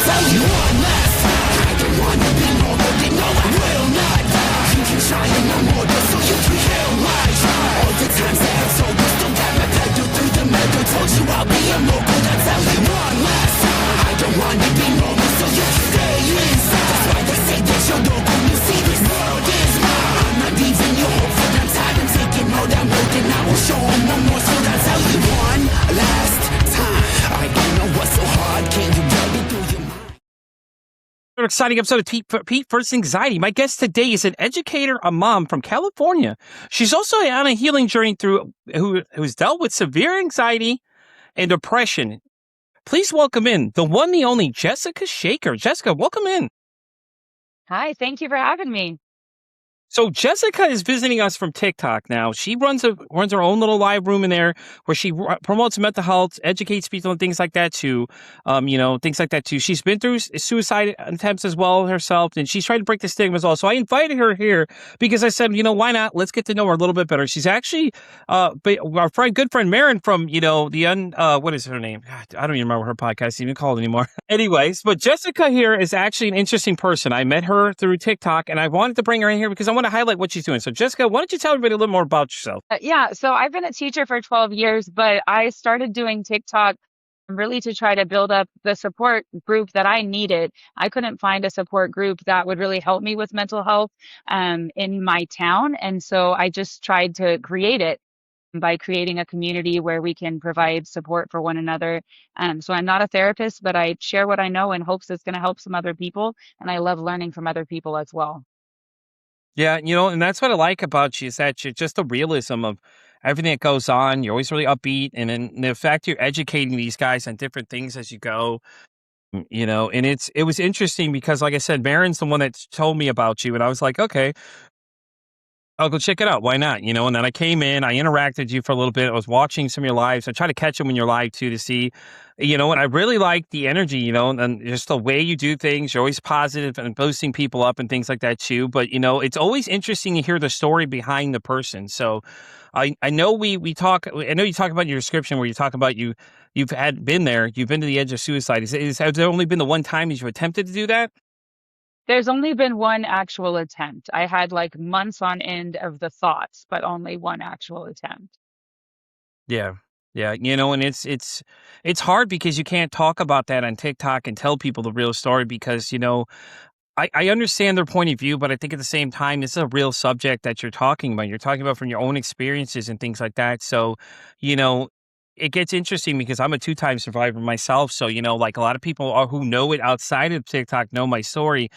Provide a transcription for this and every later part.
tell you one last time, I don't wanna be more, but they know I will not die. You can try and no more, just so you can kill my child. All the times that I've told you, still got my pedal through the metal. Told you I'll be immortal, I tell you one last time, I don't wanna be normal, so you can stay inside. That's why they say that you're local, you see this world is mine. I'm not even your hope for them tired, I'm taking all that work and I will show them one more. So I tell you one last time, I don't know what's so hard, can you get it through your mind? An exciting episode of Pete versus Anxiety. My guest today is an educator, a mom from California. She's also on a healing journey who's dealt with severe anxiety and depression. Please welcome in the one, the only Jessica Shaker. Jessica, welcome in. Hi, thank you for having me. So Jessica is visiting us from TikTok now. She runs her own little live room in there where she promotes mental health, educates people and things like that too. Things like that too. She's been through suicide attempts as well herself, and she's trying to break the stigma as well. So I invited her here because I said, why not? Let's get to know her a little bit better. She's actually our good friend Marin from what is her name? God, I don't even remember her podcast even called anymore. Anyways, but Jessica here is actually an interesting person. I met her through TikTok, and I wanted to bring her in here because I want to highlight what she's doing. So Jessica, why don't you tell everybody a little more about yourself? So I've been a teacher for 12 years, but I started doing TikTok really to try to build up the support group that I needed. I couldn't find a support group that would really help me with mental health in my town. And so I just tried to create it by creating a community where we can provide support for one another. So I'm not a therapist, but I share what I know in hopes it's going to help some other people. And I love learning from other people as well. Yeah, and that's what I like about you is that you're just the realism of everything that goes on. You're always really upbeat, and then the fact you're educating these guys on different things as you go. And it was interesting because, like I said, Marin's the one that told me about you, and I was like, okay, I'll go check it out. Why not? And then I came in, I interacted with you for a little bit. I was watching some of your lives. I try to catch them when you're live too to see, and I really like the energy, and just the way you do things. You're always positive and boosting people up and things like that too. But, it's always interesting to hear the story behind the person. So I know we talk, I know you talk about your description where you talk about you've been there, you've been to the edge of suicide. Has there only been the one time that you've attempted to do that? There's only been one actual attempt. I had like months on end of the thoughts, but only one actual attempt. Yeah. Yeah. And it's hard because you can't talk about that on TikTok and tell people the real story because, I understand their point of view, but I think at the same time, this is a real subject that you're talking about. You're talking about from your own experiences and things like that. So, it gets interesting because I'm a 2-time survivor myself. So, like a lot of people who know it outside of TikTok know my story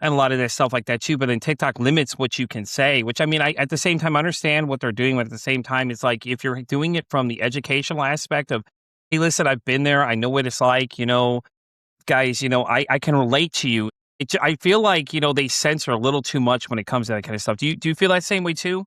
and a lot of that stuff like that too. But then TikTok limits what you can say, which I mean, I at the same time understand what they're doing. But at the same time, it's like if you're doing it from the educational aspect of, hey, listen, I've been there. I know what it's like, guys, I can relate to you. I feel like, they censor a little too much when it comes to that kind of stuff. Do you feel that same way too?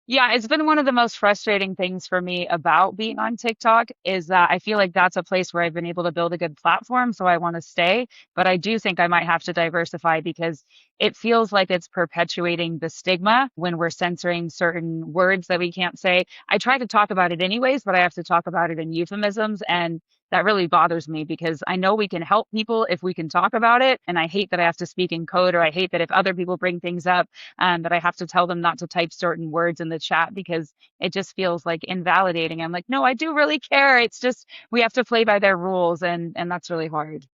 Yeah, it's been one of the most frustrating things for me about being on TikTok is that I feel like that's a place where I've been able to build a good platform, so I want to stay. But I do think I might have to diversify because it feels like it's perpetuating the stigma when we're censoring certain words that we can't say. I try to talk about it anyways, but I have to talk about it in euphemisms, and that really bothers me because I know we can help people if we can talk about it. And I hate that I have to speak in code, or I hate that if other people bring things up, that I have to tell them not to type certain words in the chat because it just feels like invalidating. I'm like, no, I do really care. It's just we have to play by their rules, and that's really hard.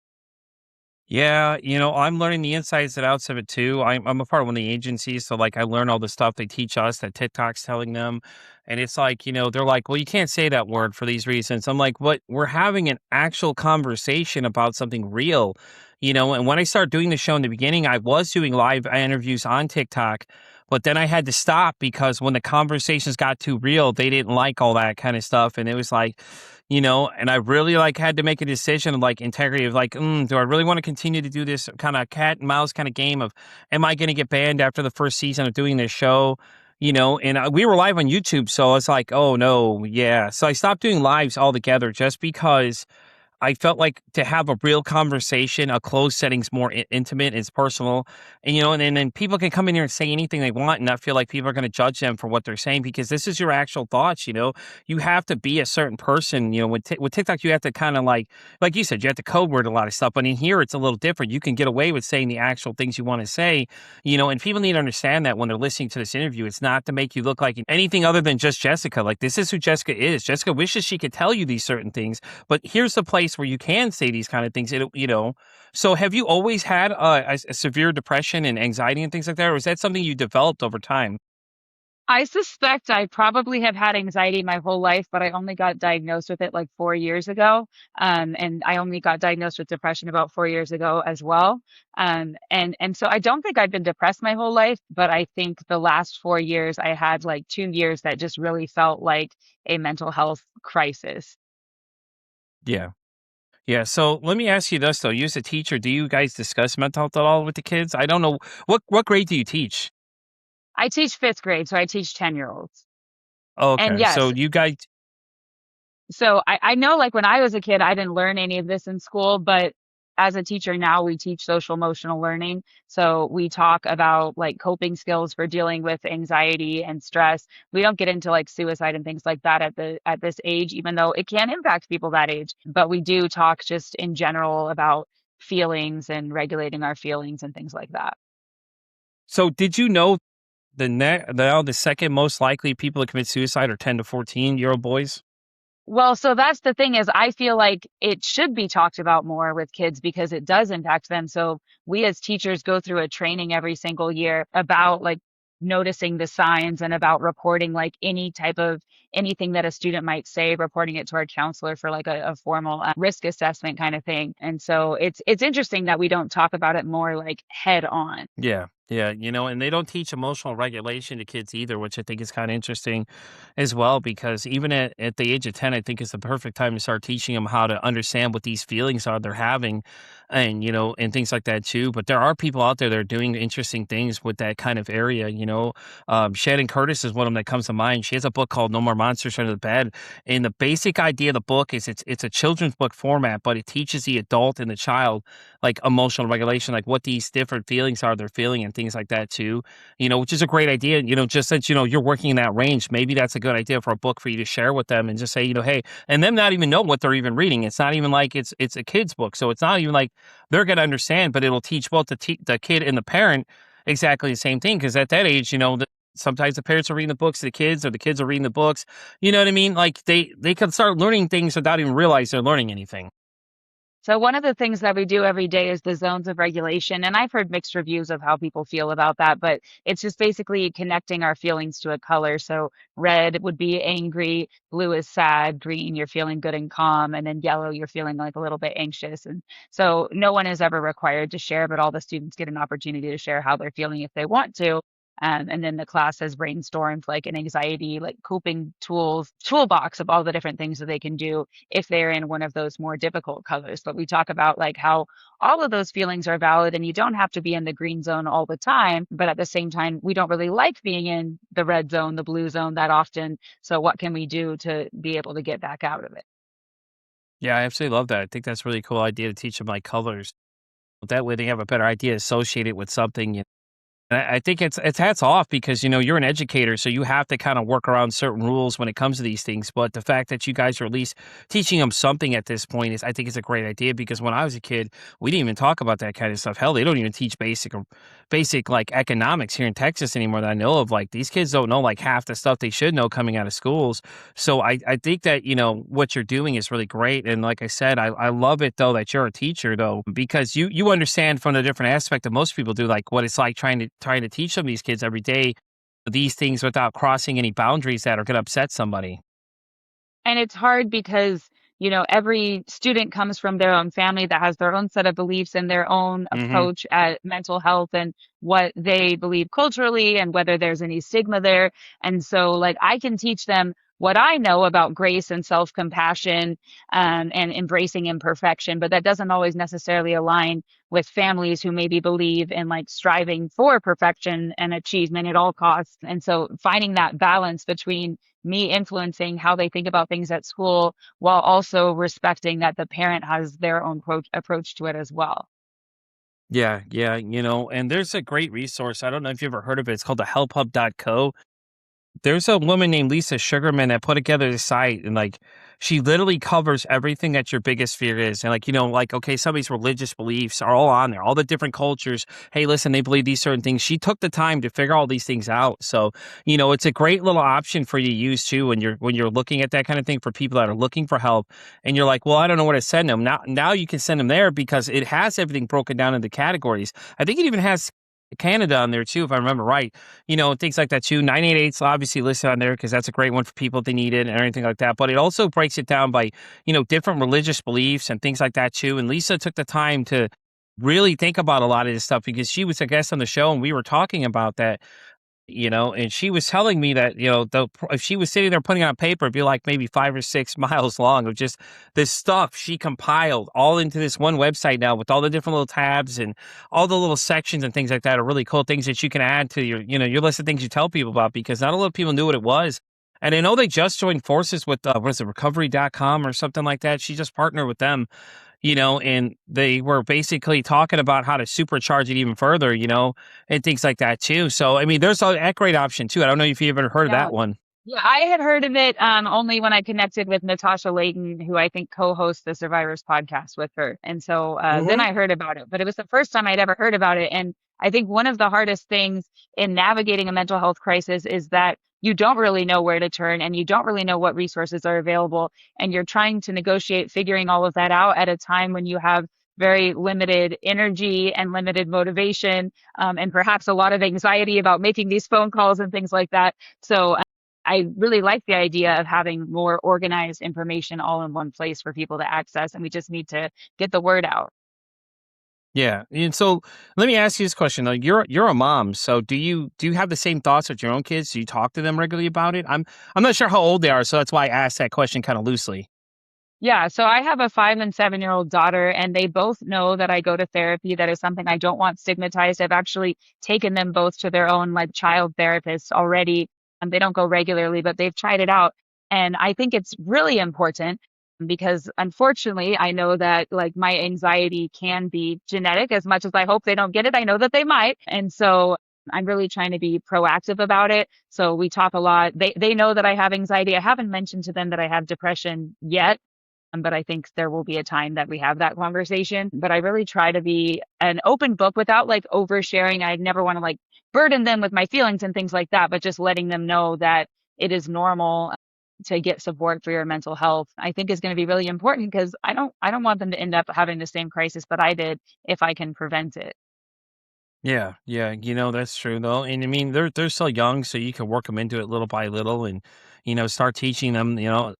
Yeah, I'm learning the insides and outs of it too. I'm a part of one of the agencies, so like I learn all the stuff they teach us that TikTok's telling them, and it's like they're like, well, you can't say that word for these reasons. I'm like, what? We're having an actual conversation about something real, And when I started doing the show in the beginning, I was doing live interviews on TikTok, but then I had to stop because when the conversations got too real, they didn't like all that kind of stuff, and it was like. And I really had to make a decision of integrity of do I really want to continue to do this kind of cat and mouse kind of game of, am I going to get banned after the first season of doing this show? And we were live on YouTube. So I was like, oh no, yeah. So I stopped doing lives altogether just because I felt like to have a real conversation, a closed setting's more intimate, it's personal, and then people can come in here and say anything they want, and not feel like people are going to judge them for what they're saying because this is your actual thoughts. You have to be a certain person. With TikTok, you have to kind of like you said, you have to code word a lot of stuff. But in here, it's a little different. You can get away with saying the actual things you want to say. And people need to understand that when they're listening to this interview, it's not to make you look like anything other than just Jessica. Like this is who Jessica is. Jessica wishes she could tell you these certain things, but here's the place where you can say these kind of things. So have you always had a severe depression and anxiety and things like that, or is that something you developed over time? I suspect I probably have had anxiety my whole life, but I only got diagnosed with it like 4 years ago. And I only got diagnosed with depression about 4 years ago as well. And so I don't think I've been depressed my whole life, but I think the last 4 years I had like 2 years that just really felt like a mental health crisis. Yeah. Yeah. So let me ask you this though. You as a teacher, do you guys discuss mental health at all with the kids? I don't know. What grade do you teach? I teach fifth grade, so I teach 10-year-olds. Oh, And okay. So yes, you guys so I know like when I was a kid, I didn't learn any of this in school, but as a teacher now, we teach social emotional learning. So we talk about like coping skills for dealing with anxiety and stress. We don't get into like suicide and things like that at this age, even though it can impact people that age. But we do talk just in general about feelings and regulating our feelings and things like that. so did you know the second most likely people to commit suicide are 10 to 14-year-old boys? Well, so that's the thing is I feel like it should be talked about more with kids because it does impact them. So we as teachers go through a training every single year about like noticing the signs and about reporting like any type of anything that a student might say, reporting it to our counselor for like a formal risk assessment kind of thing. And so it's interesting that we don't talk about it more like head on. Yeah, yeah, and they don't teach emotional regulation to kids either, which I think is kind of interesting as well, because even at the age of 10, I think is the perfect time to start teaching them how to understand what these feelings are they're having and things like that too. But there are people out there that are doing interesting things with that kind of area. Shannon Curtis is one of them that comes to mind. She has a book called No More Monsters Under the Bed. And the basic idea of the book is it's a children's book format, but it teaches the adult and the child like emotional regulation, like what these different feelings are they're feeling and things like that too. Which is a great idea. Just since you're working in that range, maybe that's a good idea for a book for you to share with them and just say, hey, and them not even know what they're even reading. It's not even like it's a kid's book, so it's not even like they're gonna understand, but it'll teach both the kid and the parent exactly the same thing. Because at that age, sometimes the parents are reading the books to the kids, or the kids are reading the books. You know what I mean? Like they can start learning things without even realize they're learning anything. So one of the things that we do every day is the zones of regulation. And I've heard mixed reviews of how people feel about that, but it's just basically connecting our feelings to a color. So red would be angry, blue is sad, green, you're feeling good and calm, and then yellow, you're feeling like a little bit anxious. And so no one is ever required to share, but all the students get an opportunity to share how they're feeling if they want to. And then the class has brainstormed like an anxiety, like coping toolbox of all the different things that they can do if they're in one of those more difficult colors. But we talk about like how all of those feelings are valid and you don't have to be in the green zone all the time. But at the same time, we don't really like being in the red zone, the blue zone that often. So what can we do to be able to get back out of it? Yeah, I absolutely love that. I think that's a really cool idea to teach them like colors. That way they have a better idea associated with something. And I think it's hats off because you're an educator, so you have to kind of work around certain rules when it comes to these things. But the fact that you guys are at least teaching them something at this point I think, is a great idea. Because when I was a kid, we didn't even talk about that kind of stuff. Hell, they don't even teach basic like economics here in Texas anymore that I know of. Like these kids don't know like half the stuff they should know coming out of schools. So I think that what you're doing is really great. And like I said, I love it though that you're a teacher though, because you understand from the different aspect that most people do, like what it's like trying to teach some of these kids every day these things without crossing any boundaries that are going to upset somebody. And it's hard because, every student comes from their own family that has their own set of beliefs and their own Hmm. approach at mental health and what they believe culturally and whether there's any stigma there. And so, like, I can teach them what I know about grace and self-compassion, and embracing imperfection, but that doesn't always necessarily align with families who maybe believe in like striving for perfection and achievement at all costs. And so finding that balance between me influencing how they think about things at school while also respecting that the parent has their own approach to it as well. Yeah, yeah, and there's a great resource. I don't know if you ever heard of it. It's called the helphub.co. There's a woman named Lisa Sugarman that put together the site, and like she literally covers everything that your biggest fear is. And like, like, okay, somebody's religious beliefs are all on there, all the different cultures. Hey, listen, they believe these certain things. She took the time to figure all these things out. So, it's a great little option for you to use too when you're looking at that kind of thing for people that are looking for help. And you're like, well, I don't know where to send them. Now you can send them there because it has everything broken down into categories. I think it even has Canada on there too, if I remember right. Things like that too. 988's obviously listed on there because that's a great one for people if they need it and everything like that. But it also breaks it down by, different religious beliefs and things like that too. And Lisa took the time to really think about a lot of this stuff because she was a guest on the show and we were talking about that. And she was telling me that, if she was sitting there putting it on paper, it'd be like maybe 5 or 6 miles long of just this stuff she compiled all into this one website now with all the different little tabs and all the little sections and things like that are really cool things that you can add to your list of things you tell people about because not a lot of people knew what it was. And I know they just joined forces with, what is it, recovery.com or something like that. She just partnered with them, and they were basically talking about how to supercharge it even further, and things like that too. So, I mean, there's a great option too. I don't know if you've ever heard of Yeah. that one. Yeah, I had heard of it only when I connected with Natasha Layton, who I think co-hosts the Survivors podcast with her. And so then Hmm. I heard about it, but it was the first time I'd ever heard about it. And I think one of the hardest things in navigating a mental health crisis is that you don't really know where to turn and you don't really know what resources are available. And you're trying to negotiate figuring all of that out at a time when you have very limited energy and limited motivation, and perhaps a lot of anxiety about making these phone calls and things like that. So I really like the idea of having more organized information all in one place for people to access, and we just need to get the word out. Yeah. And so let me ask you this question though. You're a mom, so do you have the same thoughts with your own kids? Do you talk to them regularly about it? I'm not sure how old they are, so that's why I asked that question kind of loosely. Yeah, so I have a 5 and 7-year-old daughter, and they both know that I go to therapy. That is something I don't want stigmatized. I've actually taken them both to their own like child therapists already. And they don't go regularly, but they've tried it out. And I think it's really important because unfortunately, I know that like my anxiety can be genetic as much as I hope they don't get it. I know that they might. And so I'm really trying to be proactive about it. So we talk a lot. They know that I have anxiety. I haven't mentioned to them that I have depression yet, but I think there will be a time that we have that conversation. But I really try to be an open book without like oversharing. I never want to like burden them with my feelings and things like that, but just letting them know that it is normal to get support for your mental health. I think is going to be really important because I don't want them to end up having the same crisis that I did if I can prevent it. Yeah, yeah, that's true though. And I mean, they're still young, so you can work them into it little by little, and start teaching them,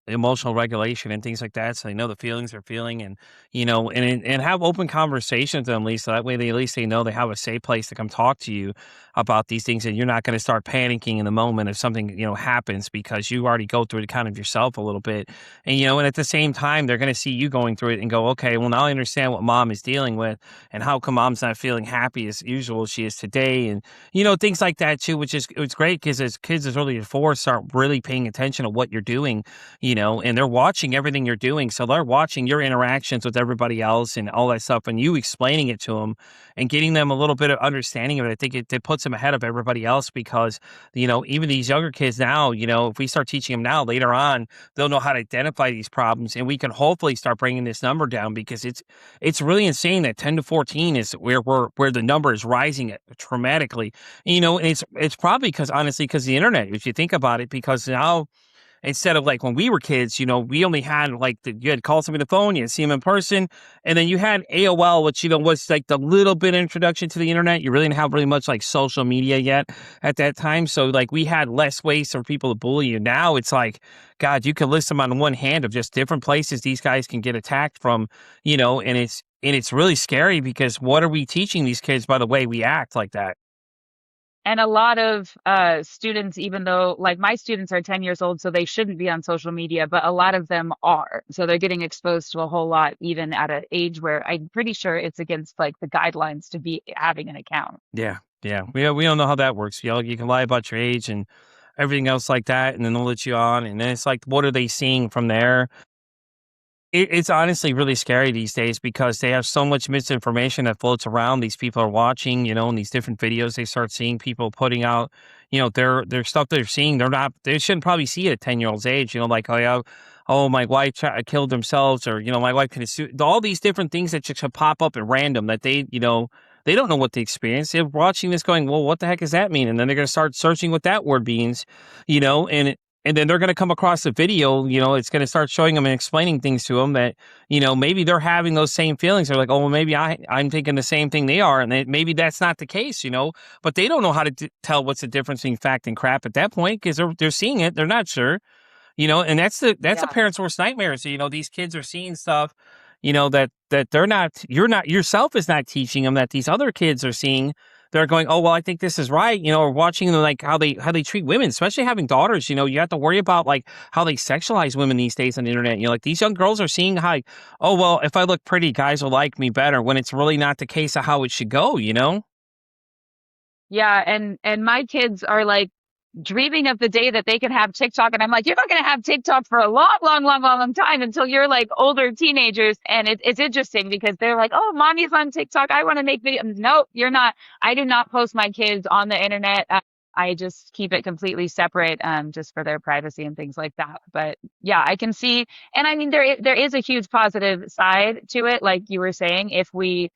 emotional regulation and things like that, so they know the feelings they're feeling, and and have open conversations with them, at least so that way at least they know they have a safe place to come talk to you about these things, and you're not going to start panicking in the moment if something happens because you already go through it kind of yourself a little bit, and and at the same time they're going to see you going through it and go, okay, well now I understand what mom is dealing with and how come mom's not feeling happy as usual she is today, and things like that too, which is it's great because as kids as early as 4 start really paying attention to what you're doing, and they're watching everything you're doing, so they're watching your interactions with everybody else and all that stuff, and you explaining it to them and getting them a little bit of understanding of it. I think it puts them ahead of everybody else because even these younger kids now, if we start teaching them now, later on they'll know how to identify these problems, and we can hopefully start bringing this number down because it's really insane that 10 to 14 is where the number is rising dramatically. And it's probably because the internet, if you think about it, because now instead of like when we were kids, we only had like you had to call somebody on the phone, you had to see them in person, and then you had AOL, which was like the little bit introduction to the internet. You really didn't have really much like social media yet at that time, so like we had less ways for people to bully you. Now it's like, God, you can list them on one hand of just different places these guys can get attacked from, and it's really scary because what are we teaching these kids by the way we act like that? And a lot of students, even though like my students are 10 years old, so they shouldn't be on social media, but a lot of them are. So they're getting exposed to a whole lot, even at an age where I'm pretty sure it's against like the guidelines to be having an account. Yeah, yeah. We don't know how that works. You can lie about your age and everything else like that, and then they'll let you on, and then it's like, what are they seeing from there? It's honestly really scary these days because they have so much misinformation that floats around. These people are watching, in these different videos. They start seeing people putting out, their stuff they're seeing. They shouldn't probably see it at 10-year-old's age. Like, oh yeah, oh my wife killed themselves, or my wife could sue. All these different things that just pop up at random that they don't know what they experience. They're watching this, going, well, what the heck does that mean? And then they're going to start searching what that word means, and then they're going to come across a video, it's going to start showing them and explaining things to them that, maybe they're having those same feelings. They're like, oh, well, maybe I'm thinking the same thing they are. And maybe that's not the case, but they don't know how to tell what's the difference between fact and crap at that point because they're seeing it. They're not sure. And that's a Yeah. parent's worst nightmare. So, these kids are seeing stuff, that you're not yourself is not teaching them, that these other kids are seeing. They're going, oh, well, I think this is right, or watching them, like how they treat women, especially having daughters. You have to worry about like how they sexualize women these days on the internet. Like these young girls are seeing how, oh, well, if I look pretty, guys will like me better, when it's really not the case of how it should go. Yeah, and my kids are like dreaming of the day that they can have TikTok, and I'm like, you're not going to have TikTok for a long, long, long, long, long time until you're like older teenagers. And it's interesting because they're like, oh, mommy's on TikTok. I want to make videos. Nope, you're not. I do not post my kids on the internet. I just keep it completely separate, just for their privacy and things like that. But yeah, I can see, and I mean, there is a huge positive side to it, like you were saying, if we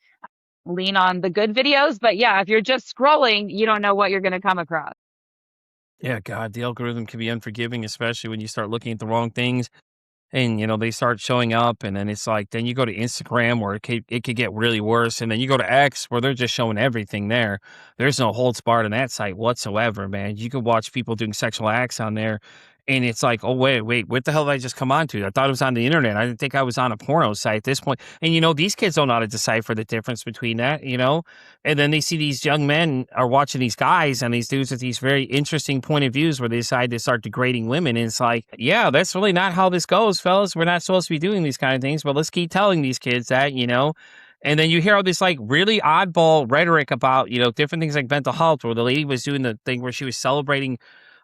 lean on the good videos. But yeah, if you're just scrolling, you don't know what you're going to come across. Yeah, God, the algorithm can be unforgiving, especially when you start looking at the wrong things. And, they start showing up, and then it's like, then you go to Instagram where it could get really worse. And then you go to X where they're just showing everything there. There's no holds barred on that site whatsoever, man. You can watch people doing sexual acts on there. And it's like, oh, wait, what the hell did I just come on to? I thought it was on the internet. I didn't think I was on a porno site at this point. And, these kids don't know how to decipher the difference between that. And then they see these young men are watching these guys and these dudes with these very interesting point of views where they decide to start degrading women. And it's like, yeah, that's really not how this goes, fellas. We're not supposed to be doing these kind of things, but let's keep telling these kids that. And then you hear all this like really oddball rhetoric about, different things like mental health, where the lady was doing the thing where she was celebrating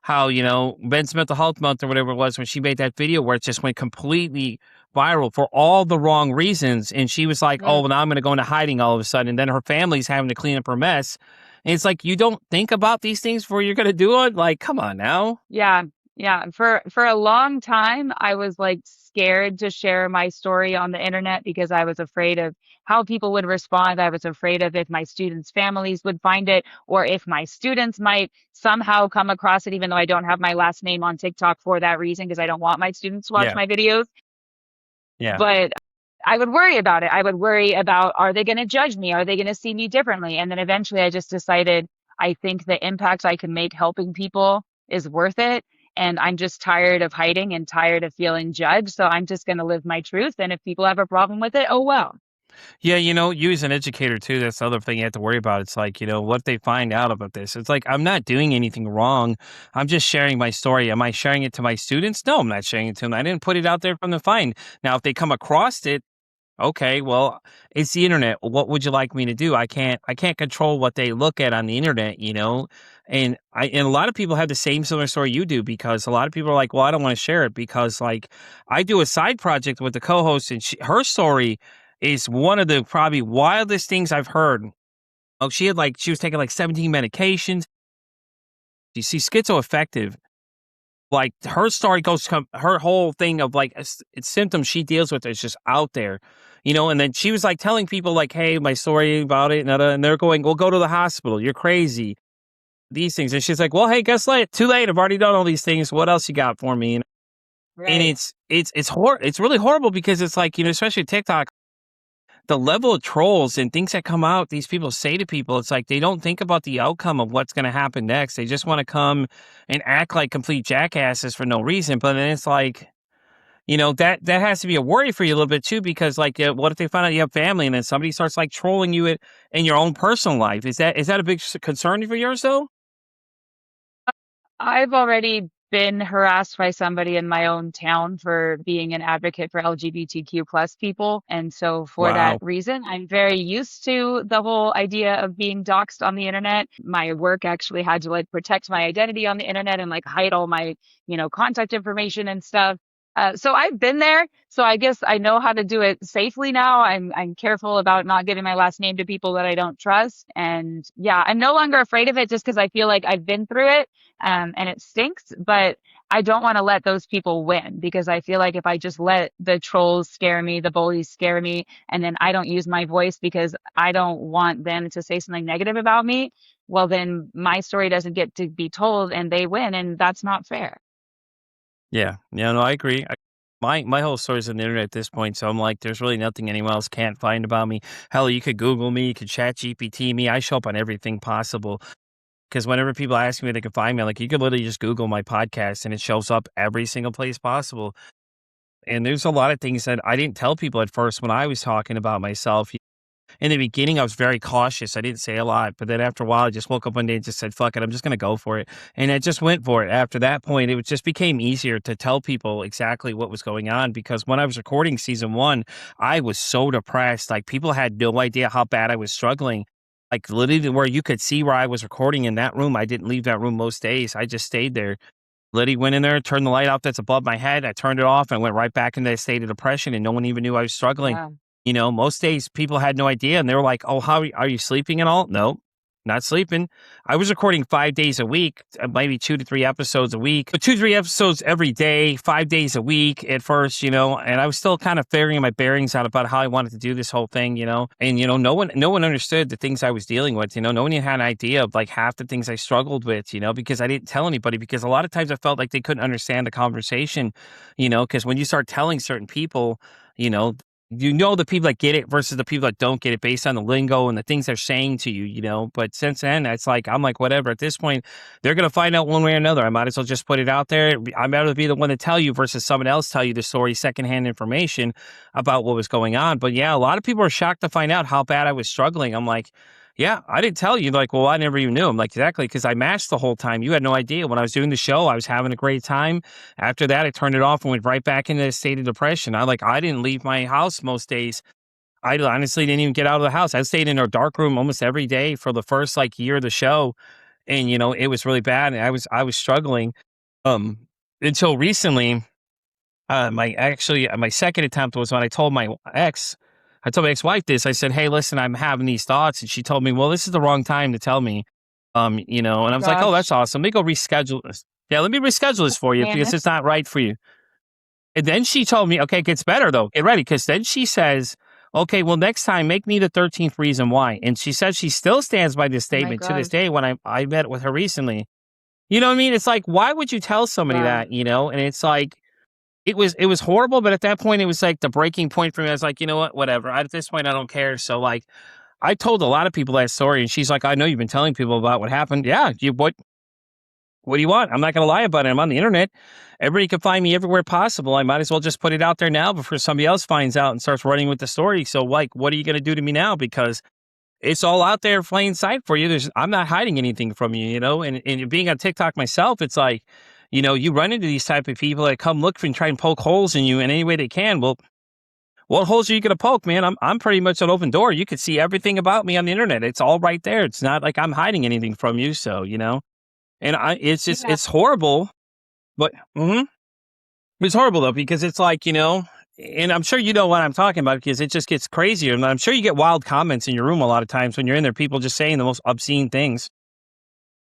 how, Men's Mental Health Month or whatever it was, when she made that video where it just went completely viral for all the wrong reasons. And she was like, oh, Mm. well, now I'm going to go into hiding all of a sudden. And then her family's having to clean up her mess. And it's like, you don't think about these things before you're going to do it. Like, come on now. Yeah, yeah. For a long time, I was like scared to share my story on the internet because I was afraid of how people would respond. I was afraid of if my students' families would find it, or if my students might somehow come across it, even though I don't have my last name on TikTok for that reason, because I don't want my students to watch Yeah. my videos. Yeah. But I would worry about it. I would worry about, are they going to judge me? Are they going to see me differently? And then eventually I just decided, I think the impact I can make helping people is worth it. And I'm just tired of hiding and tired of feeling judged. So I'm just going to live my truth. And if people have a problem with it, oh well. Yeah, you as an educator too, that's the other thing you have to worry about. It's like, what they find out about this. It's like, I'm not doing anything wrong. I'm just sharing my story. Am I sharing it to my students? No, I'm not sharing it to them. I didn't put it out there from the find. Now, if they come across it, okay, well, it's the internet. What would you like me to do? I can't control what they look at on the internet. And a lot of people have the same similar story you do, because a lot of people are like, well, I don't want to share it because like I do a side project with the co-host, and her story is one of the probably wildest things I've heard. Oh, she was taking like 17 medications. She's schizoaffective. Like her story her whole thing of like it's symptoms she deals with is just out there. And then she was like telling people like, hey, my story about it, and they're going, well, go to the hospital. You're crazy. These things. And she's like, well, hey, guess what? Too late. I've already done all these things. What else you got for me? And Right. it's really horrible because it's like, especially TikTok, the level of trolls and things that come out, these people say to people, it's like they don't think about the outcome of what's going to happen next. They just want to come and act like complete jackasses for no reason. But then it's like, that has to be a worry for you a little bit too, because like, what if they find out you have family and then somebody starts like trolling you in your own personal life? Is that a big concern for yours though? I've already been harassed by somebody in my own town for being an advocate for LGBTQ plus people. And so for that Wow. reason, I'm very used to the whole idea of being doxxed on the internet. My work actually had to like protect my identity on the internet and like hide all my, contact information and stuff. So I've been there. So I guess I know how to do it safely now. I'm careful about not giving my last name to people that I don't trust. And yeah, I'm no longer afraid of it just because I feel like I've been through it, and it stinks, but I don't want to let those people win because I feel like if I just let the trolls scare me, the bullies scare me, and then I don't use my voice because I don't want them to say something negative about me, well, then my story doesn't get to be told and they win, and that's not fair. Yeah. Yeah, no, I agree. My whole story's on the internet at this point, so I'm like, there's really nothing anyone else can't find about me. Hell, you could Google me, you could chat GPT me. I show up on everything possible. Because whenever people ask me where they can find me, like, you could literally just Google my podcast and it shows up every single place possible. And there's a lot of things that I didn't tell people at first when I was talking about myself. In the beginning, I was very cautious. I didn't say a lot, but then after a while, I just woke up one day and just said, "Fuck it, I'm just gonna go for it." And I just went for it. After that point, it just became easier to tell people exactly what was going on because when I was recording season one, I was so depressed. Like people had no idea how bad I was struggling. Like literally, where you could see where I was recording in that room, I didn't leave that room most days. I just stayed there. Liddy went in there, turned the light off that's above my head. I turned it off and went right back into a state of depression, and no one even knew I was struggling. Yeah. Most days people had no idea, and they were like, "Oh, how are you sleeping at all?" No, not sleeping. I was recording 5 days a week, maybe 2 to 3 episodes a week, but 2 to 3 episodes every day, 5 days a week at first, and I was still kind of figuring my bearings out about how I wanted to do this whole thing, and no one understood the things I was dealing with, no one even had an idea of like half the things I struggled with, because I didn't tell anybody because a lot of times I felt like they couldn't understand the conversation, because when you start telling certain people, you know, the people that get it versus the people that don't get it based on the lingo and the things they're saying to you, But since then, it's like, I'm like, whatever. At this point, they're going to find out one way or another. I might as well just put it out there. I'm able to be the one to tell you versus someone else tell you the story, secondhand information about what was going on. But yeah, a lot of people are shocked to find out how bad I was struggling. I'm like, yeah, I didn't tell you. Like, well, I never even knew. I'm like, exactly, because I masked the whole time. You had no idea. When I was doing the show, I was having a great time. After that, I turned it off and went right back into a state of depression. I didn't leave my house most days. I honestly didn't even get out of the house. I stayed in our dark room almost every day for the first like year of the show, and it was really bad. And I was struggling um until recently. My second attempt was when I told my ex-wife this. I said, "Hey, listen, I'm having these thoughts," and she told me, "Well, this is the wrong time to tell me." And I was like, "Oh, that's Gosh. awesome. Let me go reschedule this. Yeah, let me reschedule this for you because Damn it's not right for you." And then she told me, "Okay, it gets better though. Get ready," because then she says, "Okay, well, next time, make me the 13th reason why." And she says she still stands by this Oh my statement to this God. day. When I met with her recently, you know what I mean? It's like, why would you tell somebody Wow. that? And it's like it was horrible, but at that point, it was like the breaking point for me. I was like, you know what, whatever. At this point, I don't care. So like, I told a lot of people that story, and she's like, "I know you've been telling people about what happened. Yeah, what do you want? I'm not going to lie about it. I'm on the internet. Everybody can find me everywhere possible. I might as well just put it out there now before somebody else finds out and starts running with the story. So like, what are you going to do to me now? Because it's all out there plain sight for you. I'm not hiding anything from you, and being on TikTok myself, it's like, you run into these type of people that come look for and try and poke holes in you in any way they can. Well, what holes are you going to poke, man? I'm pretty much an open door. You could see everything about me on the internet. It's all right there. It's not like I'm hiding anything from you. So, and it's just, Yeah. it's horrible, but it's horrible though, because it's like, and I'm sure you know what I'm talking about because it just gets crazier. And I'm sure you get wild comments in your room a lot of times when you're in there, people just saying the most obscene things.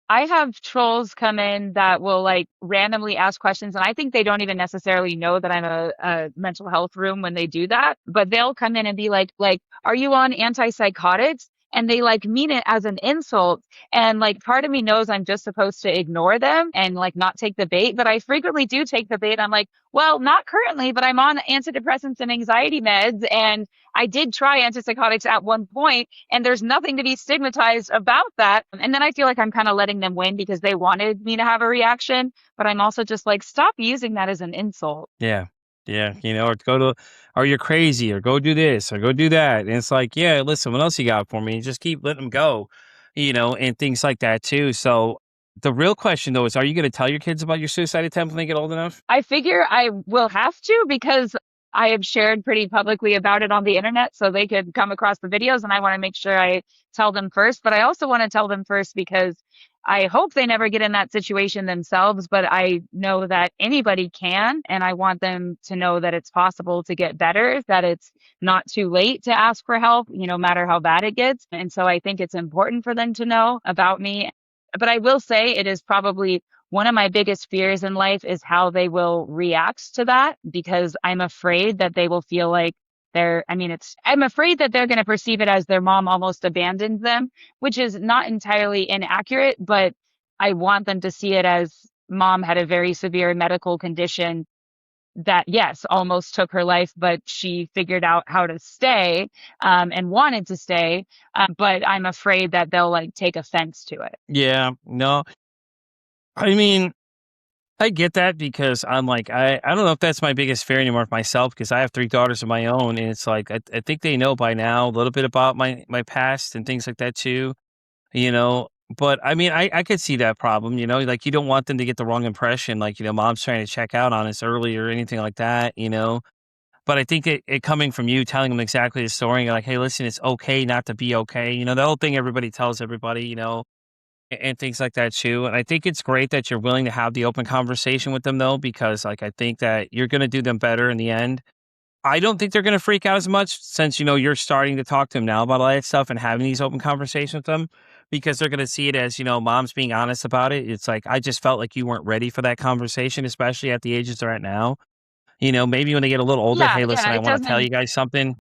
I have trolls come in that will like randomly ask questions, and I think they don't even necessarily know that I'm a mental health room when they do that. But they'll come in and be like, "Are you on antipsychotics?" And they like mean it as an insult. And like part of me knows I'm just supposed to ignore them and like not take the bait, but I frequently do take the bait. I'm like, well, not currently, but I'm on antidepressants and anxiety meds, and I did try antipsychotics at one point, and there's nothing to be stigmatized about that. And then I feel like I'm kind of letting them win because they wanted me to have a reaction, but I'm also just like, stop using that as an insult. Yeah. Yeah. Or you're crazy, or go do this, or go do that. And it's like, yeah, listen, what else you got for me? Just keep letting them go, and things like that too. So The real question though is, are you going to tell your kids about your suicide attempt when they get old enough? I figure I will have to because I have shared pretty publicly about it on the internet so they could come across the videos, and I want to make sure I tell them first. But I also want to tell them first because I hope they never get in that situation themselves, but I know that anybody can, and I want them to know that it's possible to get better, that it's not too late to ask for help, no matter how bad it gets. And so I think it's important for them to know about me. But I will say it is probably one of my biggest fears in life is how they will react to that, because I'm afraid that they will feel like I'm afraid that they're going to perceive it as their mom almost abandoned them, which is not entirely inaccurate, but I want them to see it as mom had a very severe medical condition that, yes, almost took her life, but she figured out how to stay, and wanted to stay. But I'm afraid that they'll like take offense to it. Yeah, no. I mean, I get that because I'm like, I don't know if that's my biggest fear anymore for myself because I have 3 daughters of my own, and it's like I think they know by now a little bit about my past and things like that too, you know. But I mean, I could see that problem, like you don't want them to get the wrong impression, like, mom's trying to check out on us early or anything like that. But I think it coming from you telling them exactly the story, you're like, hey, listen, it's okay not to be okay. The whole thing everybody tells everybody, and things like that too. And I think it's great that you're willing to have the open conversation with them though, because like I think that you're going to do them better in the end. I don't think they're going to freak out as much since you're starting to talk to them now about all that stuff and having these open conversations with them because they're going to see it as mom's being honest about it. It's like I just felt like you weren't ready for that conversation, especially at the ages they're at now. Maybe when they get a little older, Yeah, hey, yeah, listen, I want to tell you guys something.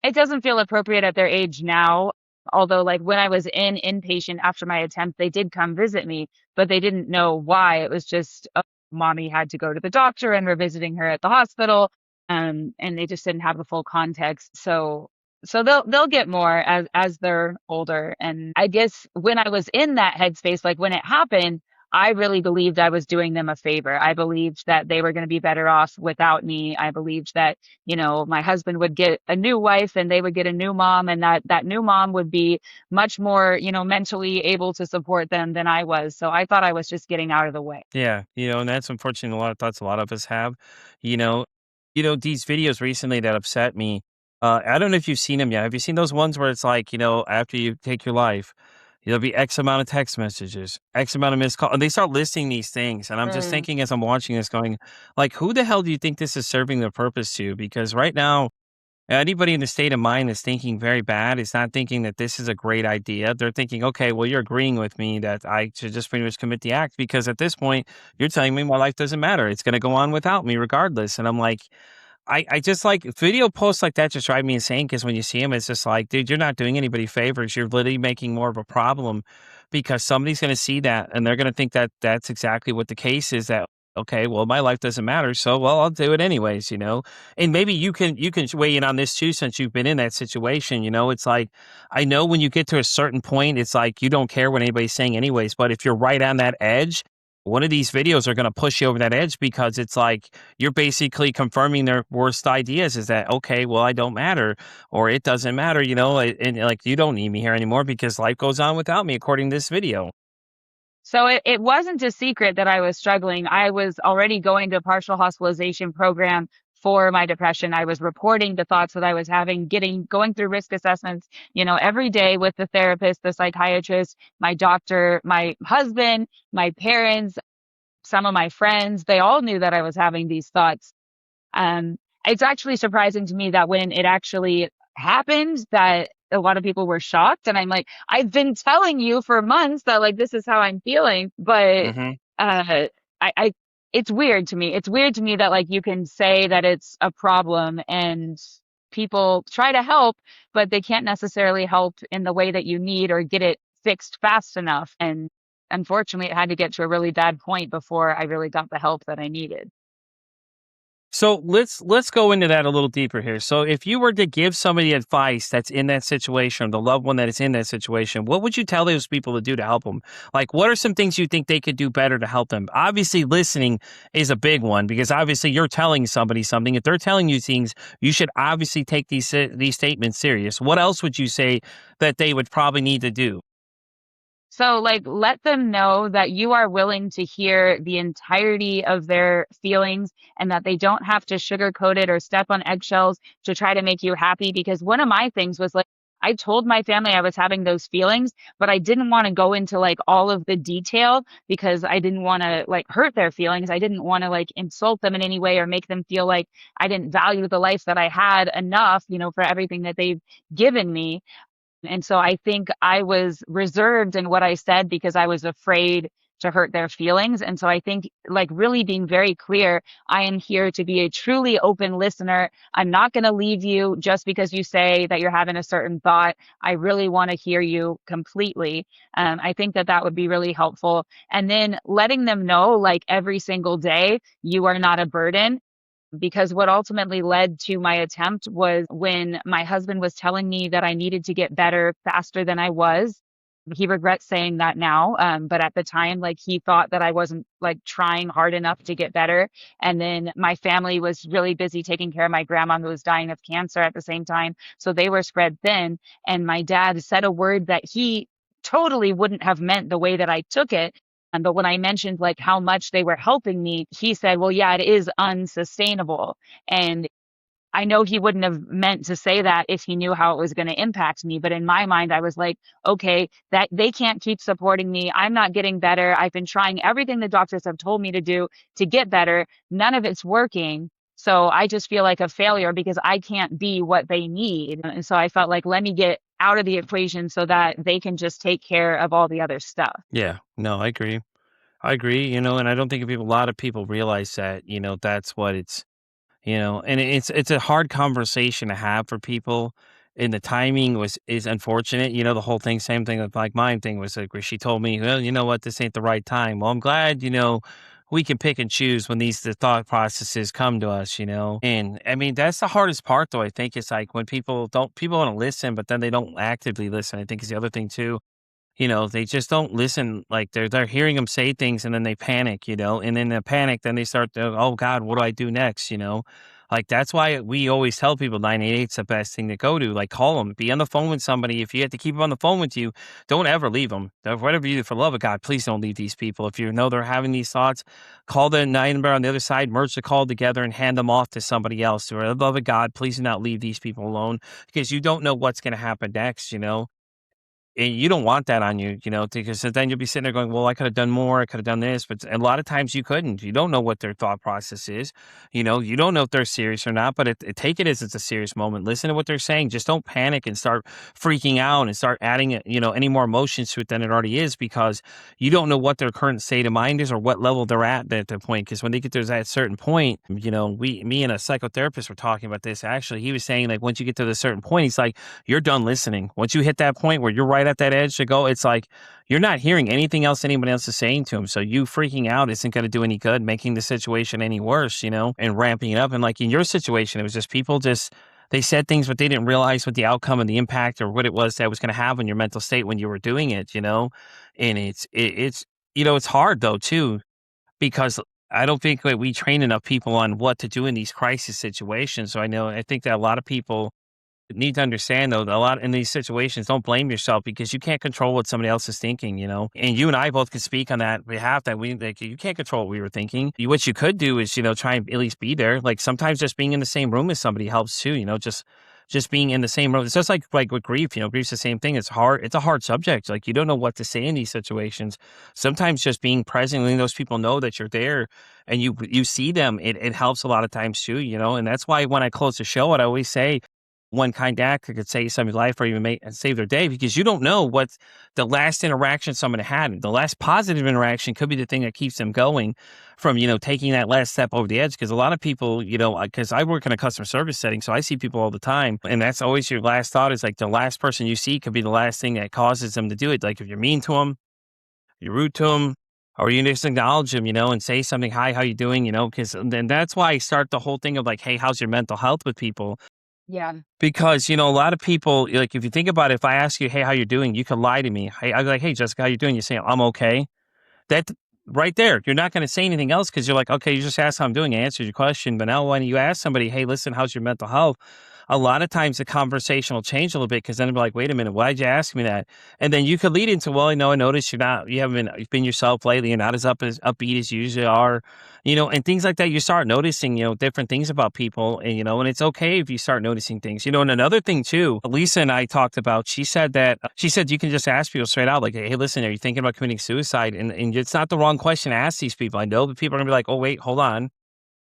it doesn't feel appropriate at their age now. Although, like when I was in inpatient after my attempt, they did come visit me, but they didn't know why. It was just, oh, mommy had to go to the doctor and we're visiting her at the hospital. And they just didn't have the full context. So they'll get more as they're older. And I guess when I was in that headspace, like when it happened, I really believed I was doing them a favor. I believed that they were going to be better off without me. I believed that, my husband would get a new wife and they would get a new mom, and that new mom would be much more, mentally able to support them than I was. So I thought I was just getting out of the way. Yeah, and that's unfortunately a lot of thoughts a lot of us have. You know, these videos recently that upset me. I don't know if you've seen them yet. Have you seen those ones where it's like, after you take your life, there'll be X amount of text messages, X amount of missed call, and they start listing these things. And I'm just Mm. thinking as I'm watching this, going, like, who the hell do you think this is serving their purpose to? Because right now, anybody in the state of mind that's thinking very bad is not thinking that this is a great idea. They're thinking, okay, well, you're agreeing with me that I should just pretty much commit the act because at this point, you're telling me my life doesn't matter. It's going to go on without me regardless. And I'm like, I just like video posts like that just drive me insane because when you see them, it's just like, dude, you're not doing anybody favors. You're literally making more of a problem because somebody's going to see that and they're going to think that that's exactly what the case is that, okay, well, my life doesn't matter. So, well, I'll do it anyways. And maybe you can weigh in on this too, since you've been in that situation. It's like, I know when you get to a certain point, it's like, you don't care what anybody's saying anyways, but if you're right on that edge, one of these videos are going to push you over that edge because it's like you're basically confirming their worst ideas is that, okay, well, I don't matter or it doesn't matter, and like you don't need me here anymore because life goes on without me, according to this video. So it wasn't a secret that I was struggling. I was already going to a partial hospitalization program for my depression. I was reporting the thoughts that I was having, going through risk assessments, every day with the therapist, the psychiatrist, my doctor, my husband, my parents, some of my friends. They all knew that I was having these thoughts. Um, it's actually surprising to me that when it actually happened, that a lot of people were shocked. And I'm like, I've been telling you for months that like this is how I'm feeling, but Hmm. I it's weird to me. It's weird to me that like you can say that it's a problem and people try to help, but they can't necessarily help in the way that you need or get it fixed fast enough. And unfortunately, it had to get to a really bad point before I really got the help that I needed. So let's go into that a little deeper here. So if you were to give somebody advice that's in that situation, the loved one that is in that situation, what would you tell those people to do to help them? Like, what are some things you think they could do better to help them? Obviously, listening is a big one because obviously you're telling somebody something. If they're telling you things, you should obviously take these statements serious. What else would you say that they would probably need to do? So, like, let them know that you are willing to hear the entirety of their feelings and that they don't have to sugarcoat it or step on eggshells to try to make you happy. Because one of my things was like, I told my family I was having those feelings, but I didn't want to go into like all of the detail because I didn't want to like hurt their feelings. I didn't want to like insult them in any way or make them feel like I didn't value the life that I had enough, for everything that they've given me. And so I think I was reserved in what I said because I was afraid to hurt their feelings. And so I think, like, really being very clear, I am here to be a truly open listener. I'm not going to leave you just because you say that you're having a certain thought. I really want to hear you completely. I think that that would be really helpful. And then letting them know, like, every single day, you are not a burden, because what ultimately led to my attempt was when my husband was telling me that I needed to get better faster than I was. He regrets saying that now, but at the time, like, he thought that I wasn't like trying hard enough to get better. And then my family was really busy taking care of my grandma who was dying of cancer at the same time, so they were spread thin. And my dad said a word that he totally wouldn't have meant the way that I took it, but when I mentioned like how much they were helping me, he said, "Well, yeah, it is unsustainable." And I know he wouldn't have meant to say that if he knew how it was going to impact me. But in my mind, I was like, okay, that they can't keep supporting me. I'm not getting better. I've been trying everything the doctors have told me to do to get better. None of it's working. So I just feel like a failure because I can't be what they need. And so I felt like, let me get out of the equation so that they can just take care of all the other stuff. Yeah, no, I agree. I agree, and I don't think people, a lot of people realize that, that's what and it's a hard conversation to have for people. And the timing is unfortunate. The whole thing, same thing with like mine thing was like where she told me, well, you know what, this ain't the right time. Well, I'm glad, we can pick and choose when the thought processes come to us, And I mean, that's the hardest part though. I think it's like when people want to listen, but then they don't actively listen. I think is the other thing too. They just don't listen, like, they're hearing them say things and then they panic, and in the panic, then they start to, "Oh god, what do I do next?" Like, that's why we always tell people 988 is the best thing to go to, like, call them, be on the phone with somebody. If you have to keep them on the phone with you, don't ever leave them. Whatever you do, for love of God, please don't leave these people. If you know they're having these thoughts, call the number on the other side, merge the call together and hand them off to somebody else. For the love of God, please do not leave these people alone because you don't know what's gonna happen next, and you don't want that on you, because then you'll be sitting there going, well, I could have done more. I could have done this. But a lot of times you couldn't. You don't know what their thought process is. You don't know if they're serious or not, but take it as it's a serious moment. Listen to what they're saying. Just don't panic and start freaking out and start adding, any more emotions to it than it already is, because you don't know what their current state of mind is or what level they're at that point. Because when they get to that certain point, me and a psychotherapist were talking about this. Actually, he was saying, like, once you get to the certain point, he's like, you're done listening. Once you hit that point where you're right at that edge to go, it's like you're not hearing anything else anybody else is saying to him. So you freaking out isn't going to do any good, making the situation any worse, and ramping it up. And like in your situation, it was just people they said things, but they didn't realize what the outcome and the impact or what it was that was going to have on your mental state when you were doing it. And it's hard though too, because I don't think that we train enough people on what to do in these crisis situations. So I think that a lot of people need to understand though that a lot in these situations, don't blame yourself because you can't control what somebody else is thinking, and you and I both can speak on that behalf that you can't control what we were thinking. What you could do is, try and at least be there. Like sometimes just being in the same room as somebody helps too, just being in the same room. It's just like with grief, grief's the same thing. It's hard. It's a hard subject. Like you don't know what to say in these situations. Sometimes just being present, letting those people know that you're there and you see them, it helps a lot of times too, and that's why when I close the show, I always say, one kind act that could save somebody's life or even save their day, because you don't know what the last interaction someone had. The last positive interaction could be the thing that keeps them going from, taking that last step over the edge. Because a lot of people, because I work in a customer service setting, so I see people all the time. And that's always your last thought is like the last person you see could be the last thing that causes them to do it. Like if you're mean to them, you're rude to them, or you just acknowledge them, and say something, hi, how you doing, because then that's why I start the whole thing of like, hey, how's your mental health with people? Yeah. Because, a lot of people, like, if you think about it, if I ask you, hey, how you doing? You can lie to me. Hey, I'm like, hey, Jessica, how you doing? You say, I'm okay. That right there, you're not going to say anything else because you're like, okay, you just asked how I'm doing. I answered your question. But now when you ask somebody, hey, listen, how's your mental health? a lot of times the conversation will change a little bit because then they'll be like, wait a minute, why'd you ask me that? And then you could lead into, well, I noticed you haven't been yourself lately. You're not as upbeat as you usually are, and things like that. You start noticing, different things about people, and it's okay if you start noticing things, and another thing too, Lisa and I talked about, she said you can just ask people straight out, like, hey, listen, are you thinking about committing suicide? And it's not the wrong question to ask these people. I know that people are gonna be like, oh, wait, hold on.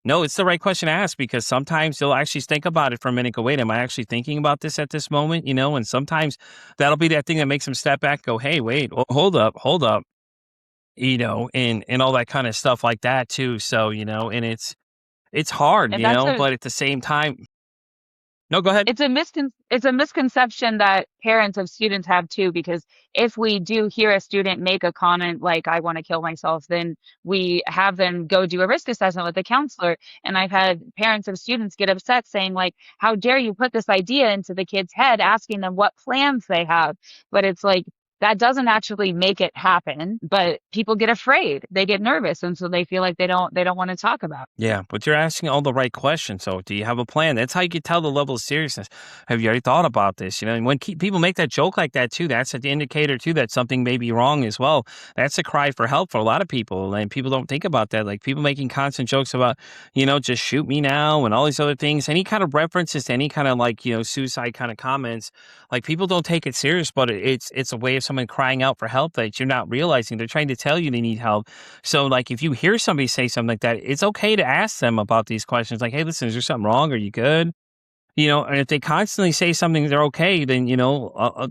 No, it's the right question to ask because sometimes you'll actually think about it for a minute. Go, wait, am I actually thinking about this at this moment? And sometimes that'll be that thing that makes them step back, go, hey, wait, hold up, and all that kind of stuff like that too. So, and it's hard, And that's a but at the same time, no, go ahead. it's a misconception that parents of students have too, because if we do hear a student make a comment like I want to kill myself, then we have them go do a risk assessment with the counselor. And I've had parents of students get upset saying like, how dare you put this idea into the kid's head, asking them what plans they have. But it's like that doesn't actually make it happen, but people get afraid. They get nervous, and so they feel like they don't want to talk about it. Yeah, but you're asking all the right questions. So, do you have a plan? That's how you can tell the level of seriousness. Have you already thought about this? And when people make that joke like that too, that's an indicator too that something may be wrong as well. That's a cry for help for a lot of people, and people don't think about that. Like people making constant jokes about, just shoot me now and all these other things. Any kind of references to any kind of like suicide kind of comments, like people don't take it serious, but it's a way of someone crying out for help that you're not realizing. They're trying to tell you they need help. So, like, if you hear somebody say something like that, it's okay to ask them about these questions. Like, hey, listen, is there something wrong? Are you good? And if they constantly say something they're okay, then,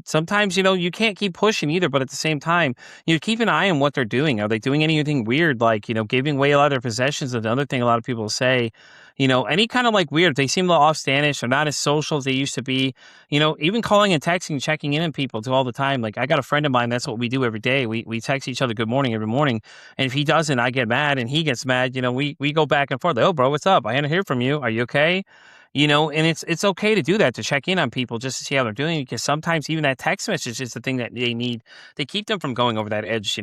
sometimes, you can't keep pushing either. But at the same time, keep an eye on what they're doing. Are they doing anything weird, like, giving away a lot of their possessions? Another thing a lot of people say, any kind of like weird, they seem a little offstanding or not as social as they used to be, even calling and texting, checking in on people too all the time. Like, I got a friend of mine, that's what we do every day. We text each other good morning every morning. And if he doesn't, I get mad and he gets mad. We go back and forth. Like, oh, bro, what's up? I hadn't heard from you. Are you okay? And it's okay to do that, to check in on people just to see how they're doing, because sometimes even that text message is the thing that they need to keep them from going over that edge.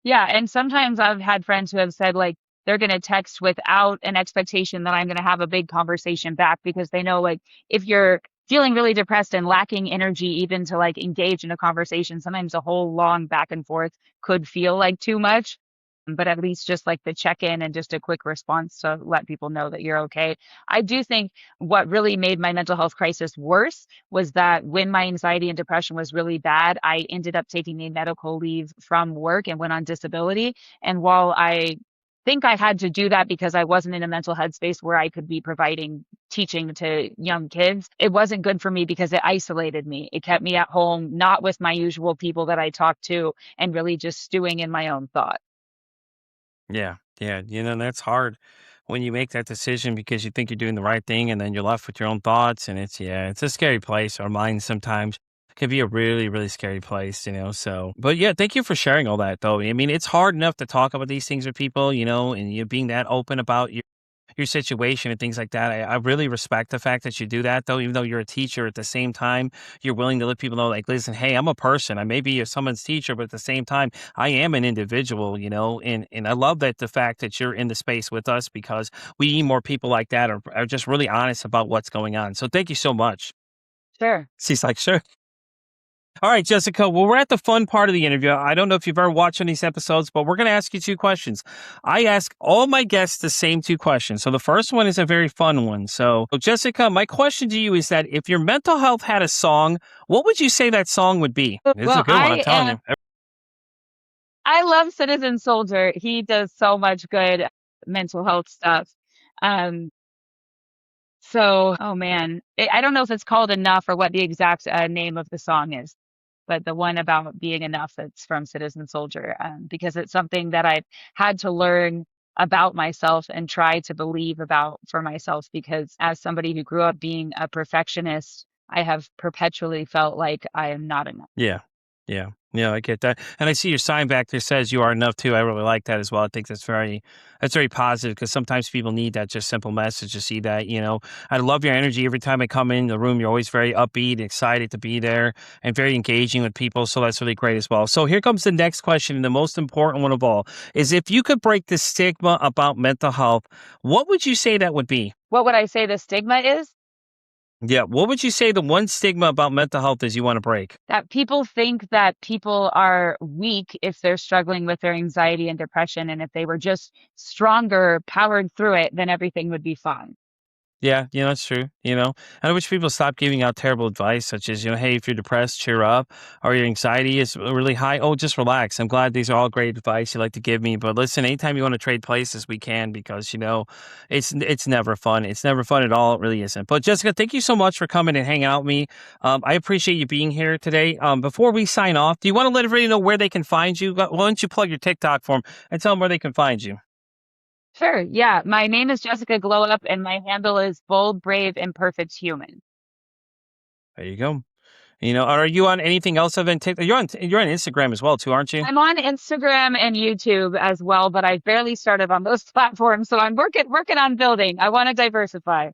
Yeah, and sometimes I've had friends who have said like they're going to text without an expectation that I'm going to have a big conversation back, because they know like if you're feeling really depressed and lacking energy even to like engage in a conversation, sometimes a whole long back and forth could feel like too much. But at least just like the check in and just a quick response to let people know that you're okay. I do think what really made my mental health crisis worse was that when my anxiety and depression was really bad, I ended up taking a medical leave from work and went on disability. And while I think I had to do that because I wasn't in a mental headspace where I could be providing teaching to young kids, it wasn't good for me because it isolated me. It kept me at home, not with my usual people that I talk to, and really just stewing in my own thoughts. Yeah, yeah, that's hard when you make that decision because you think you're doing the right thing and then you're left with your own thoughts, and it's a scary place. Our minds sometimes can be a really, really scary place. So, but yeah, thank you for sharing all that though. I mean, it's hard enough to talk about these things with people, and you being that open about your situation and things like that. I really respect the fact that you do that though, even though you're a teacher at the same time, you're willing to let people know, like, listen, hey, I'm a person. I may be someone's teacher, but at the same time, I am an individual, and I love that the fact that you're in the space with us because we need more people like that are just really honest about what's going on. So thank you so much. Sure. She's like, sure. All right, Jessica. Well, we're at the fun part of the interview. I don't know if you've ever watched any of these episodes, but we're going to ask you two questions. I ask all my guests the same two questions. So the first one is a very fun one. So, Jessica, my question to you is that if your mental health had a song, what would you say that song would be? This is a Well, good one, I'm telling you. I love Citizen Soldier. He does so much good mental health stuff. Um, so, oh man, I don't know if it's called Enough or what the exact name of the song is, but the one about being enough that's from Citizen Soldier, because it's something that I've had to learn about myself and try to believe about for myself, because as somebody who grew up being a perfectionist, I have perpetually felt like I am not enough. Yeah. Yeah. Yeah, I get that. And I see your sign back there says you are enough too. I really like that as well. I think that's very positive because sometimes people need that just simple message to see that. I love your energy every time I come in the room. You're always very upbeat, excited to be there, and very engaging with people. So that's really great as well. So here comes the next question, and the most important one of all is if you could break the stigma about mental health, what would you say that would be? What would I say the stigma is? Yeah. What would you say the one stigma about mental health is you want to break? That people think that people are weak if they're struggling with their anxiety and depression, and if they were just stronger, powered through it, then everything would be fine. Yeah, that's true. And I wish people stop giving out terrible advice, such as, hey, if you're depressed, cheer up, or your anxiety is really high. Oh, just relax. I'm glad these are all great advice you like to give me. But listen, anytime you want to trade places, we can, because it's never fun. It's never fun at all. It really isn't. But Jessica, thank you so much for coming and hanging out with me. I appreciate you being here today. Before we sign off, do you want to let everybody know where they can find you? Why don't you plug your TikTok for them and tell them where they can find you? Sure. Yeah. My name is Jessica Glow Up, and my handle is Bold, Brave, Imperfect Human. There you go. Are you on anything else other than TikTok? You're on Instagram as well too, aren't you? I'm on Instagram and YouTube as well, but I barely started on those platforms, so I'm working on building. I want to diversify.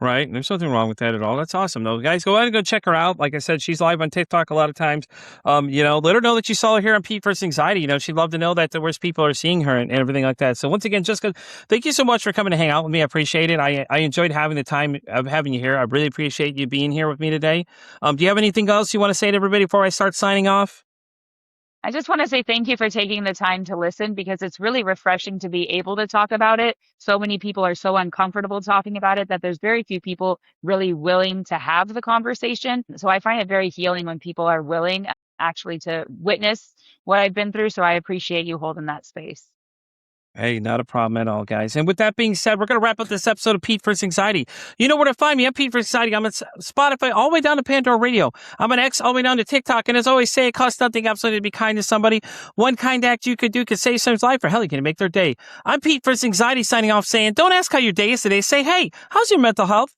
Right. There's nothing wrong with that at all. That's awesome though. Guys, go ahead and go check her out. Like I said, she's live on TikTok a lot of times. Let her know that you saw her here on Pete vs. Anxiety. She'd love to know that the worst people are seeing her and everything like that. So once again, Jessica, thank you so much for coming to hang out with me. I appreciate it. I enjoyed having the time of having you here. I really appreciate you being here with me today. Do you have anything else you want to say to everybody before I start signing off? I just want to say thank you for taking the time to listen, because it's really refreshing to be able to talk about it. So many people are so uncomfortable talking about it that there's very few people really willing to have the conversation. So I find it very healing when people are willing actually to witness what I've been through. So I appreciate you holding that space. Hey, not a problem at all, guys. And with that being said, we're going to wrap up this episode of Pete vs. Anxiety. You know where to find me. I'm Pete vs. Anxiety. I'm on Spotify all the way down to Pandora Radio. I'm on X all the way down to TikTok. And as always say, it costs nothing absolutely to be kind to somebody. One kind act you could do could save someone's life, or hell, you can make their day. I'm Pete vs. Anxiety signing off saying, don't ask how your day is today. Say, hey, how's your mental health?